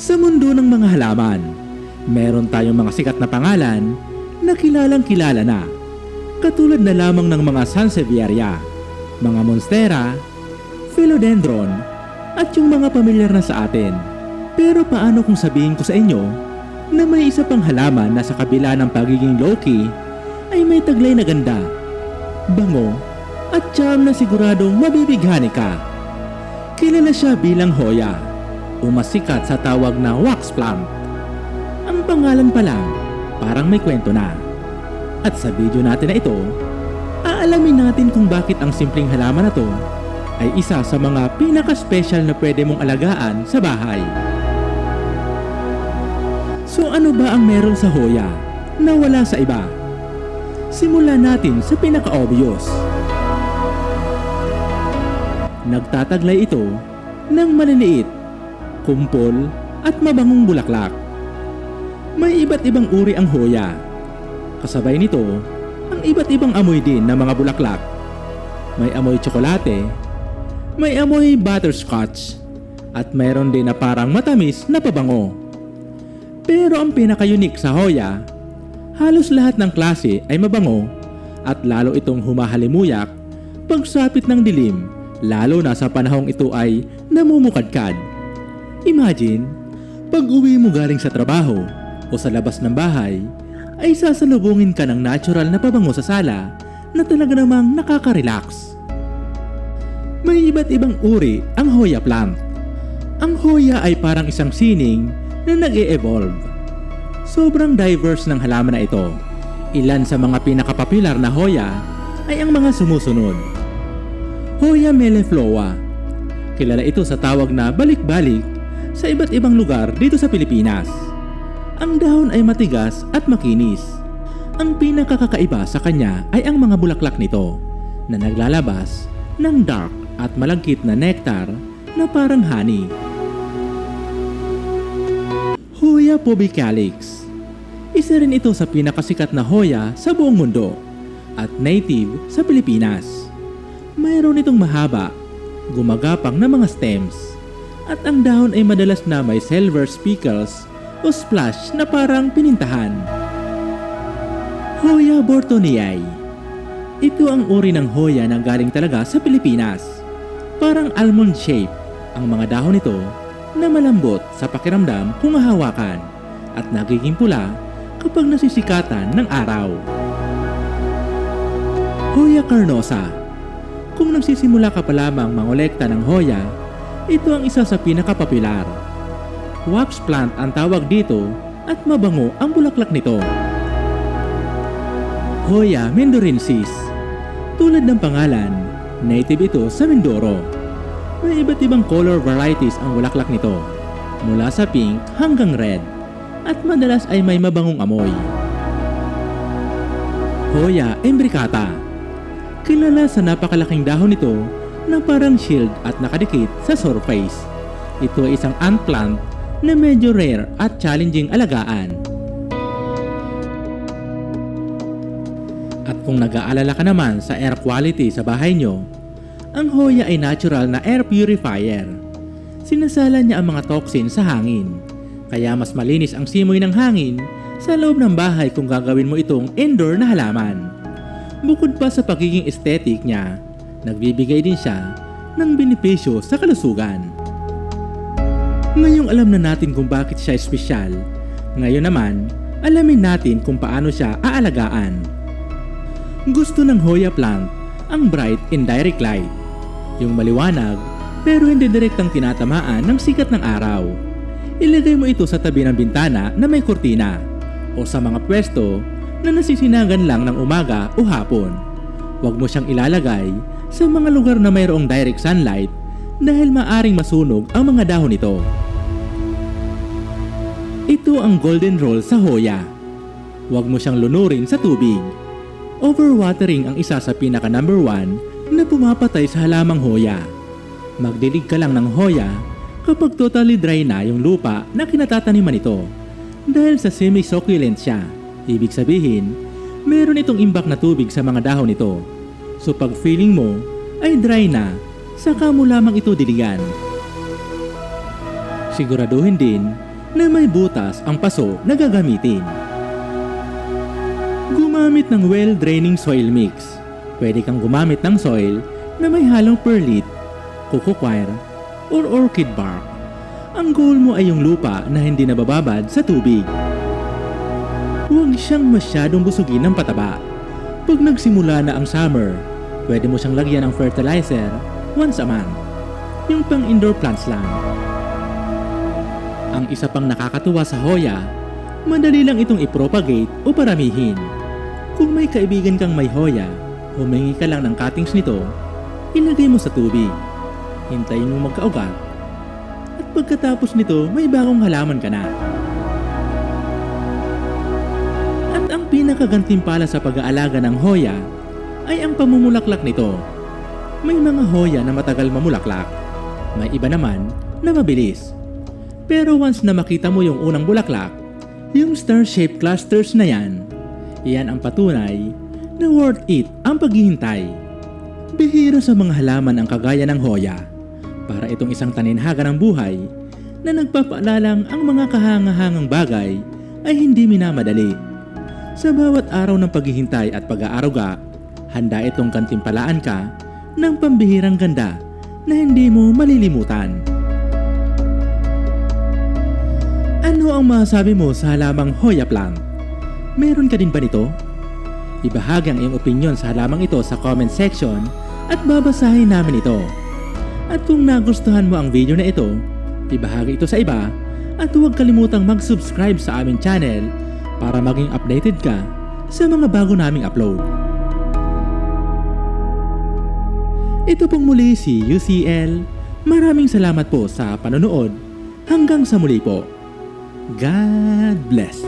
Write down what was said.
Sa mundo ng mga halaman, meron tayong mga sikat na pangalan na kilalang kilala na. Katulad na lamang ng mga sansevieria, mga monstera, philodendron, at yung mga pamilyar na sa atin. Pero paano kung sabihin ko sa inyo na may isa pang halaman na sa kabila ng pagiging low-key ay may taglay na ganda, bango, at charm na siguradong mabibighani ka. Kilala siya bilang Hoya, umasikat sa tawag na wax plant. Ang pangalan pa lang, parang may kwento na. At sa video natin na ito, aalamin natin kung bakit ang simpleng halaman na to ay isa sa mga pinaka-special na pwede mong alagaan sa bahay. So ano ba ang meron sa Hoya na wala sa iba? Simulan natin sa pinaka-obvious. Nagtataglay ito ng maliliit, kumpol at mabangong bulaklak. May iba't ibang uri ang Hoya. Kasabay nito, ang iba't ibang amoy din ng mga bulaklak. May amoy tsokolate, may amoy butterscotch, at mayroon din na parang matamis na pabango. Pero ang pinaka-unique sa Hoya, halos lahat ng klase ay mabango at lalo itong humahalimuyak pagsapit ng dilim, lalo na sa panahong ito ay namumukadkad. Imagine, pag uwi mo galing sa trabaho o sa labas ng bahay, ay sasalubungin ka ng natural na pabango sa sala na talaga namang nakaka-relax. May iba't ibang uri ang Hoya plant. Ang Hoya ay parang isang sining na nag-e-evolve. Sobrang diverse ng halaman na ito. Ilan sa mga pinakapopular na Hoya ay ang mga sumusunod. Hoya melliflora. Kilala ito sa tawag na balik-balik sa iba't ibang lugar dito sa Pilipinas. Ang dahon ay matigas at makinis. Ang pinakakakaiba sa kanya ay ang mga bulaklak nito na naglalabas ng dark at malagkit na nectar na parang honey. Hoya pubicalix. Isa rin ito sa pinakasikat na Hoya sa buong mundo at native sa Pilipinas. Mayroon itong mahaba, gumagapang na mga stems at ang dahon ay madalas na may silver speckles o splash na parang pinintahan. Hoya bortoniae. Ito ang uri ng Hoya na galing talaga sa Pilipinas. Parang almond shape ang mga dahon nito na malambot sa pakiramdam kung hahawakan at nagiging pula kapag nasisikatan ng araw. Hoya carnosa. Kung nagsisimula ka pa lamang mangolekta ng Hoya, ito ang isa sa pinakapopular. Wax plant ang tawag dito at mabango ang bulaklak nito. Hoya mendorensis. Tulad ng pangalan, native ito sa Mindoro. May iba't ibang color varieties ang bulaklak nito, mula sa pink hanggang red, at madalas ay may mabangong amoy. Hoya imbricata. Kilala sa napakalaking dahon nito na parang shield at nakadikit sa surface. Ito ay isang ant plant na medyo rare at challenging alagaan. At kung nag-aalala ka naman sa air quality sa bahay nyo, ang Hoya ay natural na air purifier. Sinasala niya ang mga toxin sa hangin, kaya mas malinis ang simoy ng hangin sa loob ng bahay kung gagawin mo itong indoor na halaman. Bukod pa sa pagiging aesthetic niya, nagbibigay din siya ng benepisyo sa kalusugan. Ngayong alam na natin kung bakit siya espesyal, ngayon naman, alamin natin kung paano siya aalagaan. Gusto ng Hoya plant ang bright indirect light, yung maliwanag pero hindi direktang tinatamaan ng sikat ng araw. Ilagay mo ito sa tabi ng bintana na may kurtina o sa mga pwesto na nasisinagan lang ng umaga o hapon. Huwag mo siyang ilalagay sa mga lugar na mayroong direct sunlight dahil maaring masunog ang mga dahon nito. Ito ang golden rule sa Hoya. Huwag mo siyang lunurin sa tubig. Overwatering ang isa sa pinaka number 1 na pumapatay sa halamang Hoya. Magdilig ka lang ng Hoya kapag totally dry na yung lupa na kinatataniman nito. Dahil sa semi-succulent siya, ibig sabihin, meron itong imbak na tubig sa mga dahon nito. So pag feeling mo ay dry na, saka mo lamang ito diligan. Siguraduhin din na may butas ang paso na gagamitin. Gumamit ng well-draining soil mix. Pwede kang gumamit ng soil na may halong perlite, coco coir, or orchid bark. Ang goal mo ay yung lupa na hindi nabababad sa tubig. Huwag siyang masyadong busugin ng pataba. Pag nagsimula na ang summer, pwede mo siyang lagyan ng fertilizer once a month. Yung pang indoor plants lang. Ang isa pang nakakatuwa sa Hoya, madali lang itong ipropagate o paramihin. Kung may kaibigan kang may Hoya, humingi ka lang ng cuttings nito, ilagay mo sa tubig. Hintayin mo magkaugat. At pagkatapos nito, may bagong halaman ka na. At ang pinakagantimpala sa pag-aalaga ng Hoya ay ang pamumulaklak nito. May mga Hoya na matagal mamulaklak. May iba naman na mabilis. Pero once na makita mo yung unang bulaklak, yung star-shaped clusters na yan, iyan ang patunay na worth it ang paghihintay. Bihira sa mga halaman ang kagaya ng Hoya. Para itong isang taninhaga ng buhay na nagpapaalalang ang mga kahangahangang bagay ay hindi minamadali. Sa bawat araw ng paghihintay at pag-aaruga, handa itong kantimpalaan ka ng pambihirang ganda na hindi mo malilimutan. Ano ang masasabi mo sa halamang Hoya plant? Meron ka din ba nito? Ibahagi ang iyong opinion sa halamang ito sa comment section at babasahin namin ito. At kung nagustuhan mo ang video na ito, ibahagi ito sa iba at huwag kalimutang mag-subscribe sa aming channel para maging updated ka sa mga bago naming upload. Ito pong muli si UCL. Maraming salamat po sa panonood. Hanggang sa muli po. God bless.